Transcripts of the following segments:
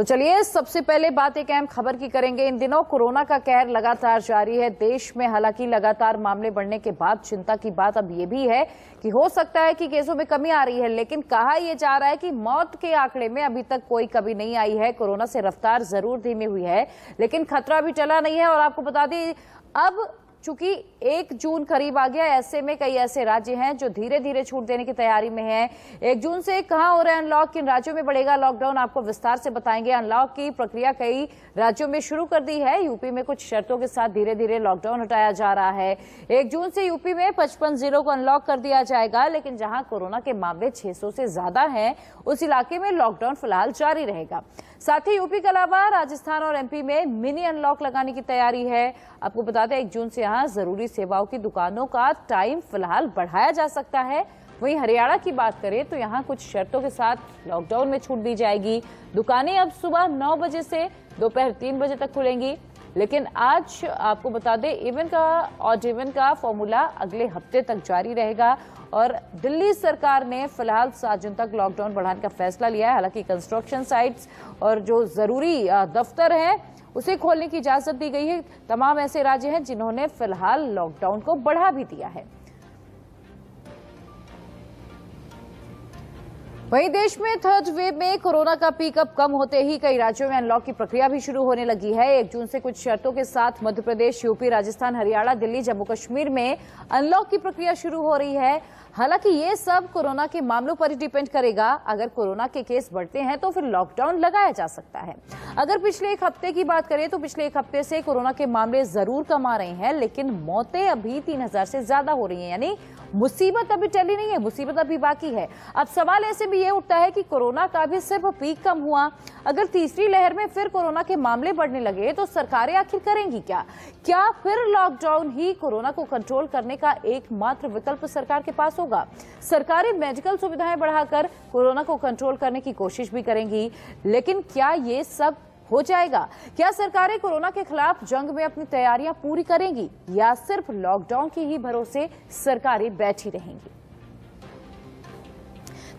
तो चलिए सबसे पहले बात एक अहम खबर की करेंगे। इन दिनों कोरोना का कहर लगातार जारी है देश में। हालांकि लगातार मामले बढ़ने के बाद चिंता की बात अब ये भी है कि हो सकता है कि केसों में कमी आ रही है, लेकिन कहा यह जा रहा है कि मौत के आंकड़े में अभी तक कोई कमी नहीं आई है। कोरोना से रफ्तार जरूर धीमी हुई है, लेकिन खतरा भी टला नहीं है। और आपको बता दें, अब चूंकि 1 जून करीब आ गया, ऐसे में कई ऐसे राज्य हैं जो धीरे धीरे छूट देने की तैयारी में हैं। 1 जून से कहां हो रहा है अनलॉक, किन राज्यों में बढ़ेगा लॉकडाउन, आपको विस्तार से बताएंगे। अनलॉक की प्रक्रिया कई राज्यों में शुरू कर दी है। यूपी में कुछ शर्तों के साथ धीरे धीरे लॉकडाउन हटाया जा रहा है। 1 जून से यूपी में 55 जिलों को अनलॉक कर दिया जाएगा, लेकिन जहां कोरोना के मामले 600 से ज्यादा हैं, उस इलाके में लॉकडाउन फिलहाल जारी रहेगा। साथ ही यूपी के अलावा राजस्थान और एमपी में मिनी अनलॉक लगाने की तैयारी है। आपको बता दें, 1 जून से यहां जरूरी सेवाओं की दुकानों का टाइम फिलहाल बढ़ाया जा सकता है। वहीं हरियाणा की बात करें तो यहां कुछ शर्तों के साथ लॉकडाउन में छूट दी जाएगी। दुकानें अब सुबह 9 बजे से दोपहर 3 बजे तक खुलेंगी, लेकिन आज आपको बता दें इवन का ऑड इवन का फॉर्मूला अगले हफ्ते तक जारी रहेगा। और दिल्ली सरकार ने फिलहाल 7 जून तक लॉकडाउन बढ़ाने का फैसला लिया है। हालांकि कंस्ट्रक्शन साइट्स और जो जरूरी दफ्तर है उसे खोलने की इजाजत दी गई है। तमाम ऐसे राज्य हैं जिन्होंने फिलहाल लॉकडाउन को बढ़ा भी दिया है। वहीं देश में थर्ड वेव में कोरोना का पीक अब कम होते ही कई राज्यों में अनलॉक की प्रक्रिया भी शुरू होने लगी है। 1 जून से कुछ शर्तों के साथ मध्य प्रदेश, यूपी, राजस्थान, हरियाणा, दिल्ली, जम्मू कश्मीर में अनलॉक की प्रक्रिया शुरू हो रही है। हालांकि ये सब कोरोना के मामलों पर ही डिपेंड करेगा। अगर कोरोना के केस बढ़ते हैं तो फिर लॉकडाउन लगाया जा सकता है। अगर पिछले 1 हफ्ते की बात करें तो पिछले 1 हफ्ते से कोरोना के मामले जरूर कम आ रहे हैं, लेकिन मौतें अभी 3000 से ज्यादा हो रही हैं। यानी मुसीबत अभी टली नहीं है, मुसीबत अभी बाकी है। अब सवाल ऐसे भी ये उठता है कि कोरोना का भी सिर्फ पीक कम हुआ, अगर तीसरी लहर में फिर कोरोना के मामले बढ़ने लगे तो सरकारें आखिर करेंगी क्या? क्या फिर लॉकडाउन ही कोरोना को कंट्रोल करने का एकमात्र विकल्प सरकार के पास होगा? सरकारें मेडिकल सुविधाएं बढ़ाकर कोरोना को कंट्रोल करने की कोशिश भी करेंगी, लेकिन क्या ये सब हो जाएगा? क्या सरकारें कोरोना के खिलाफ जंग में अपनी तैयारियां पूरी करेंगी या सिर्फ लॉकडाउन के ही भरोसे सरकारें बैठी रहेंगी?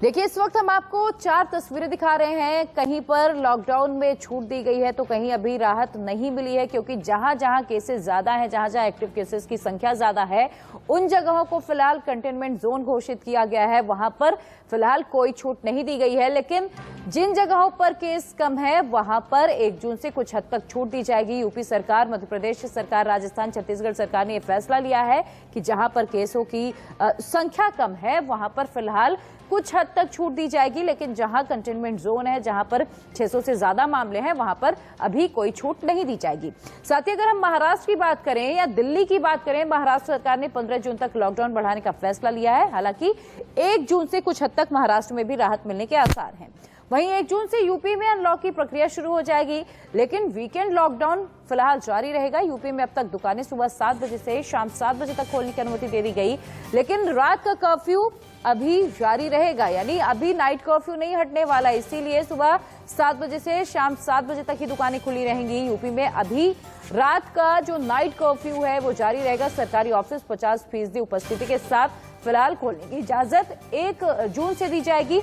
देखिए, इस वक्त हम आपको 4 तस्वीरें दिखा रहे हैं। कहीं पर लॉकडाउन में छूट दी गई है तो कहीं अभी राहत नहीं मिली है, क्योंकि जहां जहां केसेस ज्यादा हैं, जहां जहां एक्टिव केसेस की संख्या ज्यादा है, उन जगहों को फिलहाल कंटेनमेंट जोन घोषित किया गया है। वहां पर फिलहाल कोई छूट नहीं दी गई है, लेकिन जिन जगहों पर केस कम है वहां पर 1 जून से कुछ हद तक छूट दी जाएगी। यूपी सरकार, मध्य प्रदेश सरकार, राजस्थान, छत्तीसगढ़ सरकार ने यह फैसला लिया है कि जहां पर केसों की संख्या कम है वहां पर फिलहाल कुछ हद तक छूट दी जाएगी, लेकिन जहां कंटेनमेंट जोन है, जहां पर 600 से ज्यादा मामले हैं, वहां पर अभी कोई छूट नहीं दी जाएगी। साथ ही अगर हम महाराष्ट्र की बात करें या दिल्ली की बात करें, महाराष्ट्र सरकार ने 15 जून तक लॉकडाउन बढ़ाने का फैसला लिया है। हालांकि 1 जून से कुछ हद तक महाराष्ट्र में भी राहत मिलने के आसार हैं। वहीं 1 जून से यूपी में अनलॉक की प्रक्रिया शुरू हो जाएगी, लेकिन वीकेंड लॉकडाउन फिलहाल जारी रहेगा। यूपी में अब तक दुकानें सुबह 7 बजे से शाम 7 बजे तक खोलने की अनुमति दे दी गई, लेकिन रात का कर्फ्यू अभी जारी रहेगा। यानी अभी नाइट कर्फ्यू नहीं हटने वाला, इसीलिए सुबह 7 बजे से शाम 7 बजे तक ही दुकानें खुली रहेंगी। यूपी में अभी रात का जो नाइट कर्फ्यू है वो जारी रहेगा। सरकारी ऑफिस 50% उपस्थिति के साथ फिलहाल खोलने की इजाजत 1 जून से दी जाएगी।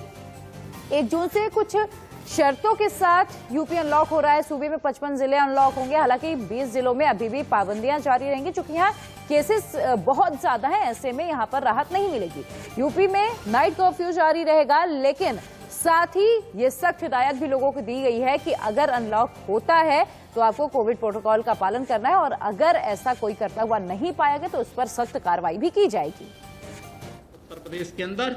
1 जून से कुछ शर्तों के साथ यूपी अनलॉक हो रहा है। सूबे में 55 जिले अनलॉक होंगे। हालांकि 20 जिलों में अभी भी पाबंदियां जारी रहेंगी, क्योंकि यहाँ केसेस बहुत ज्यादा हैं, ऐसे में यहाँ पर राहत नहीं मिलेगी। यूपी में नाइट कर्फ्यू जारी रहेगा, लेकिन साथ ही ये सख्त हिदायत भी लोगों को दी गई है कि अगर अनलॉक होता है तो आपको कोविड प्रोटोकॉल का पालन करना है, और अगर ऐसा कोई करता हुआ नहीं पाया गया तो उस पर सख्त कार्रवाई भी की जाएगी। उत्तर प्रदेश के अंदर,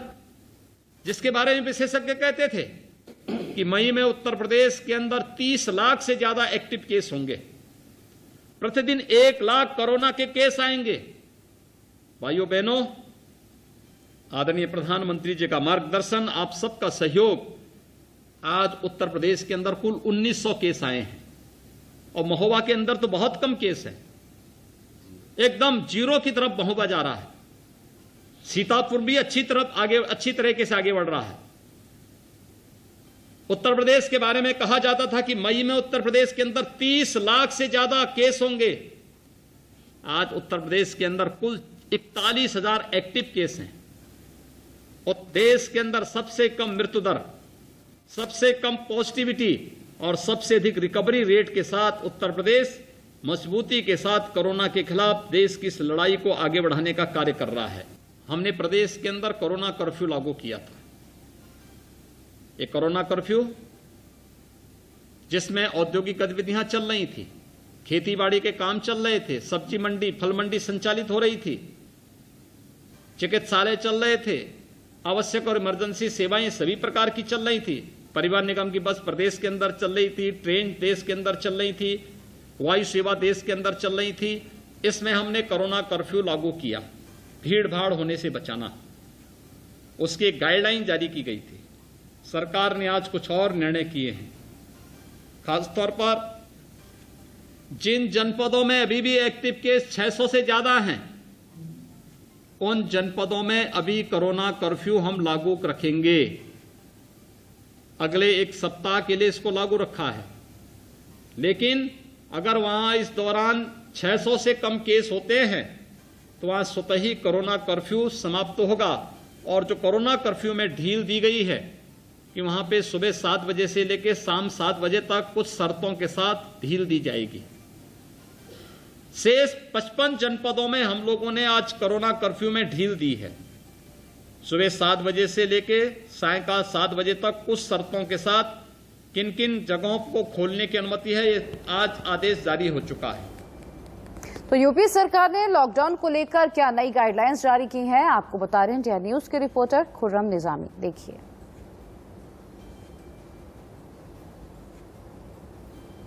जिसके बारे में विशेषज्ञ कहते थे कि मई में उत्तर प्रदेश के अंदर 30 लाख से ज्यादा एक्टिव केस होंगे, प्रतिदिन 1 लाख कोरोना के केस आएंगे। भाइयों बहनों, आदरणीय प्रधानमंत्री जी का मार्गदर्शन, आप सबका सहयोग, आज उत्तर प्रदेश के अंदर कुल 1900 केस आए हैं, और महोबा के अंदर तो बहुत कम केस है, एकदम जीरो की तरफ महोबा जा रहा है। सीतापुर भी अच्छी तरीके से आगे बढ़ रहा है। उत्तर प्रदेश के बारे में कहा जाता था कि मई में उत्तर प्रदेश के अंदर 30 लाख से ज्यादा केस होंगे। आज उत्तर प्रदेश के अंदर कुल 41,000 एक्टिव केस हैं, और देश के अंदर सबसे कम मृत्यु दर, सबसे कम पॉजिटिविटी और सबसे अधिक रिकवरी रेट के साथ उत्तर प्रदेश मजबूती के साथ कोरोना के खिलाफ देश की इस लड़ाई को आगे बढ़ाने का कार्य कर रहा है। हमने प्रदेश के अंदर कोरोना कर्फ्यू लागू किया था। ये कोरोना कर्फ्यू जिसमें औद्योगिक गतिविधियां चल रही थी, खेतीबाड़ी के काम चल रहे थे, सब्जी मंडी, फल मंडी संचालित हो रही थी, चिकित्सालय चल रहे थे, आवश्यक और इमरजेंसी सेवाएं सभी प्रकार की चल रही थी, परिवहन निगम की बस प्रदेश के अंदर चल रही थी, ट्रेन देश के अंदर चल रही थी, वायु सेवा देश के अंदर चल रही थी। इसमें हमने कोरोना कर्फ्यू लागू किया, भीड़ भाड़ होने से बचाना, उसकी एक गाइडलाइन जारी की गई थी। सरकार ने आज कुछ और निर्णय किए हैं। खासतौर पर जिन जनपदों में अभी भी एक्टिव केस 600 से ज्यादा हैं, उन जनपदों में अभी कोरोना कर्फ्यू हम लागू रखेंगे। अगले एक सप्ताह के लिए इसको लागू रखा है, लेकिन अगर वहां इस दौरान 600 से कम केस होते हैं तो वहां स्वतः ही कोरोना कर्फ्यू समाप्त होगा। और जो कोरोना कर्फ्यू में ढील दी गई है कि वहां पे सुबह 7 बजे से लेकर शाम 7 बजे तक कुछ शर्तों के साथ ढील दी जाएगी। शेष 55 जनपदों में हम लोगों ने आज कोरोना कर्फ्यू में ढील दी है। सुबह 7 बजे से लेकर सायंकाल 7 बजे तक कुछ शर्तों के साथ किन किन जगहों को खोलने की अनुमति है, ये आज आदेश जारी हो चुका है। तो यूपी सरकार ने लॉकडाउन को लेकर क्या नई गाइडलाइंस जारी की हैं, आपको बता रहे हैं इंडिया न्यूज के रिपोर्टर खुर्रम निजामी। देखिए,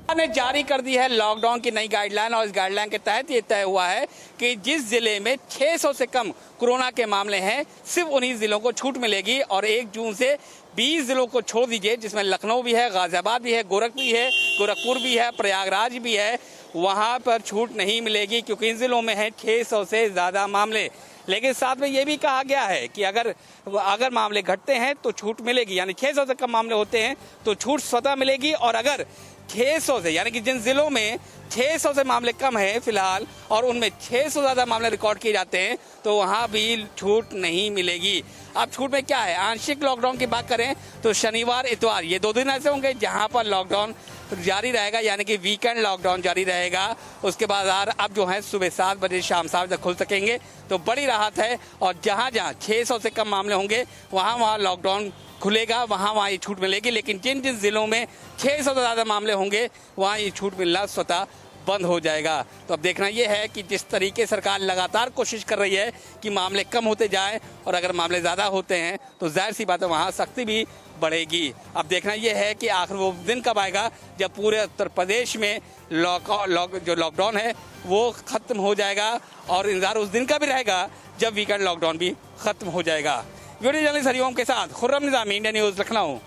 ने जारी कर दी है लॉकडाउन की नई गाइडलाइन और इस गाइडलाइन के तहत ये तय हुआ है कि जिस जिले में 600 से कम कोरोना के मामले हैं सिर्फ उन्हीं जिलों को छूट मिलेगी। और 1 जून से 20 जिलों को छोड़ दीजिए, जिसमें लखनऊ भी है, गाजियाबाद भी है, गोरखपुर भी है, प्रयागराज भी है, वहां पर छूट नहीं मिलेगी क्योंकि इन जिलों में है 600 से ज्यादा मामले। लेकिन साथ में ये भी कहा गया है कि अगर मामले घटते हैं तो छूट मिलेगी, यानी 600 से कम मामले होते हैं तो छूट स्वतः मिलेगी। और अगर 600 से, यानी कि जिन जिलों में 600 से मामले कम है फिलहाल और उनमें 600 ज्यादा मामले रिकॉर्ड किए जाते हैं तो वहां भी छूट नहीं मिलेगी। अब छूट में क्या है, आंशिक लॉकडाउन की बात करें तो शनिवार इतवार ये 2 दिन ऐसे होंगे जहां पर लॉकडाउन जारी रहेगा, यानी कि वीकेंड लॉकडाउन जारी रहेगा। उसके बाद अब जो है सुबह 7 बजे शाम 7 बजे खुल सकेंगे, तो बड़ी राहत है। और जहां 600 से कम मामले होंगे वहां लॉकडाउन खुलेगा, वहां ये छूट मिलेगी। लेकिन जिन जिलों में 600 से ज्यादा मामले होंगे वहां ये छूट मिलना स्वतः बंद हो जाएगा। तो अब देखना यह है कि जिस तरीके सरकार लगातार कोशिश कर रही है कि मामले कम होते जाएं और अगर मामले ज़्यादा होते हैं तो जाहिर सी बात है वहाँ सख्ती भी बढ़ेगी। अब देखना यह है कि आखिर वो दिन कब आएगा जब पूरे उत्तर प्रदेश में जो लॉकडाउन है वो ख़त्म हो जाएगा और इंतजार उस दिन का भी रहेगा जब वीकेंड लॉकडाउन भी ख़त्म हो जाएगा। वीडियो जर्नलिस्ट हरिओम के साथ खुर्रम निजामी, इंडिया न्यूज़, लखनऊ।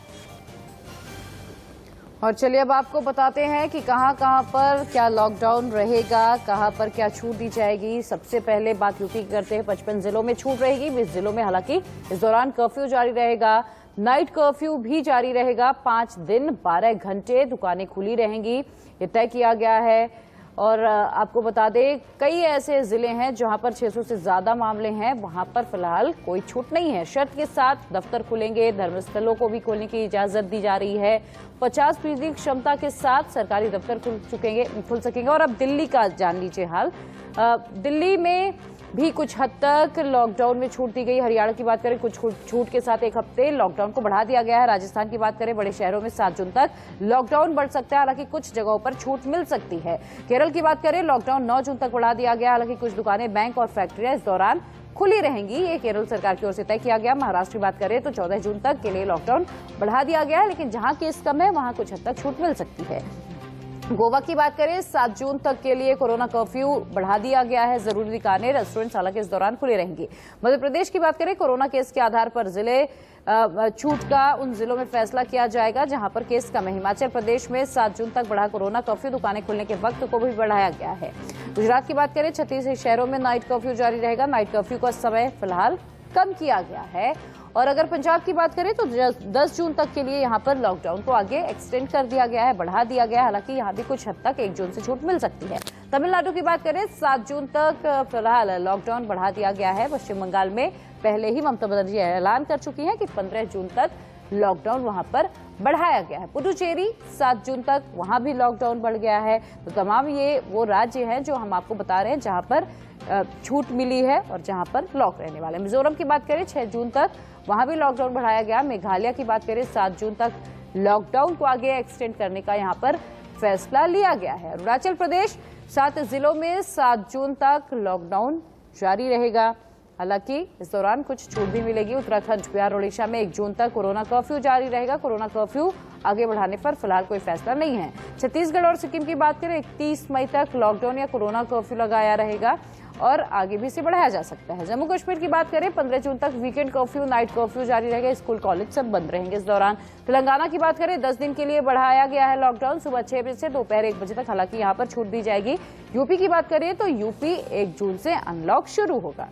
और चलिए अब आपको बताते हैं कि कहां पर क्या लॉकडाउन रहेगा, कहां पर क्या छूट दी जाएगी। सबसे पहले बात यूपी की करते हैं। 55 जिलों में छूट रहेगी। 20 जिलों में हालांकि इस दौरान कर्फ्यू जारी रहेगा, नाइट कर्फ्यू भी जारी रहेगा। 5 दिन 12 घंटे दुकानें खुली रहेंगी, ये तय किया गया है। और आपको बता दें कई ऐसे जिले हैं जहां पर 600 से ज्यादा मामले हैं, वहां पर फिलहाल कोई छूट नहीं है। शर्त के साथ दफ्तर खुलेंगे, धर्मस्थलों को भी खोलने की इजाजत दी जा रही है। 50% क्षमता के साथ सरकारी दफ्तर खुल सकेंगे। और अब दिल्ली का जान लीजिए हाल। दिल्ली में भी कुछ हद तक लॉकडाउन में छूट दी गई। हरियाणा की बात करें, कुछ छूट के साथ 1 हफ्ते लॉकडाउन को बढ़ा दिया गया है। राजस्थान की बात करें, बड़े शहरों में 7 जून तक लॉकडाउन बढ़ सकता है, हालांकि कुछ जगहों पर छूट मिल सकती है। केरल की बात करें, लॉकडाउन 9 जून तक बढ़ा दिया गया, हालांकि कुछ दुकानें, बैंक और फैक्ट्रियां इस दौरान खुली रहेंगी। ये केरल सरकार की ओर से तय किया गया। महाराष्ट्र की बात करें तो 14 जून तक के लिए लॉकडाउन बढ़ा दिया गया है, लेकिन जहां केस कम है वहां कुछ हद तक छूट मिल सकती है। गोवा की बात करें, 7 जून तक के लिए कोरोना कर्फ्यू बढ़ा दिया गया है। जरूरी दुकानें, रेस्टोरेंट हालांकि इस दौरान खुले रहेंगी। मध्य प्रदेश की बात करें, कोरोना केस के आधार पर जिले छूट का उन जिलों में फैसला किया जाएगा जहां पर केस कम है। हिमाचल प्रदेश में 7 जून तक बढ़ा कोरोना कर्फ्यू, दुकानें खुलने के वक्त को भी बढ़ाया गया है। गुजरात की बात करें, 36 शहरों में नाइट कर्फ्यू जारी रहेगा। नाइट कर्फ्यू का समय फिलहाल कम किया गया है। और अगर पंजाब की बात करें तो 10 जून तक के लिए यहां पर लॉकडाउन को आगे एक्सटेंड कर दिया गया है, बढ़ा दिया गया है। हालांकि यहां भी कुछ हद तक 1 जून से छूट मिल सकती है। तमिलनाडु की बात करें, 7 जून तक फिलहाल लॉकडाउन बढ़ा दिया गया है। पश्चिम बंगाल में पहले ही ममता बनर्जी ऐलान कर चुकी हैं कि 15 जून तक लॉकडाउन वहां पर बढ़ाया गया है। पुडुचेरी 7 जून तक, वहां भी लॉकडाउन बढ़ गया है। तो तमाम ये वो राज्य हैं जो हम आपको बता रहे हैं जहां पर छूट मिली है और जहां पर लॉक रहने वाले। मिजोरम की बात करें 6 जून तक, वहां भी लॉकडाउन बढ़ाया गया। मेघालय की बात करें 7 जून तक लॉकडाउन को आगे एक्सटेंड करने का यहां पर फैसला लिया गया है। अरुणाचल प्रदेश 7 जिलों में 7 जून तक लॉकडाउन जारी रहेगा। हालांकि इस दौरान कुछ छूट भी मिलेगी। उत्तराखंड, बिहार, ओडिशा में 1 जून तक कोरोना कर्फ्यू जारी रहेगा। कोरोना कर्फ्यू आगे बढ़ाने पर फिलहाल कोई फैसला नहीं है। छत्तीसगढ़ और सिक्किम की बात करें 31 मई तक लॉकडाउन या कोरोना कर्फ्यू लगाया रहेगा और आगे भी इसे बढ़ाया जा सकता है। जम्मू कश्मीर की बात करें 15 जून तक वीकेंड कर्फ्यू, नाइट कर्फ्यू जारी रहेगा। स्कूल, कॉलेज सब बंद रहेंगे इस दौरान। तेलंगाना की बात करें 10 दिन के लिए बढ़ाया गया है लॉकडाउन, सुबह 6 बजे से दोपहर 1 बजे तक। हालांकि यहां पर छूट दी जाएगी। यूपी की बात करें तो यूपी 1 जून से अनलॉक शुरू होगा।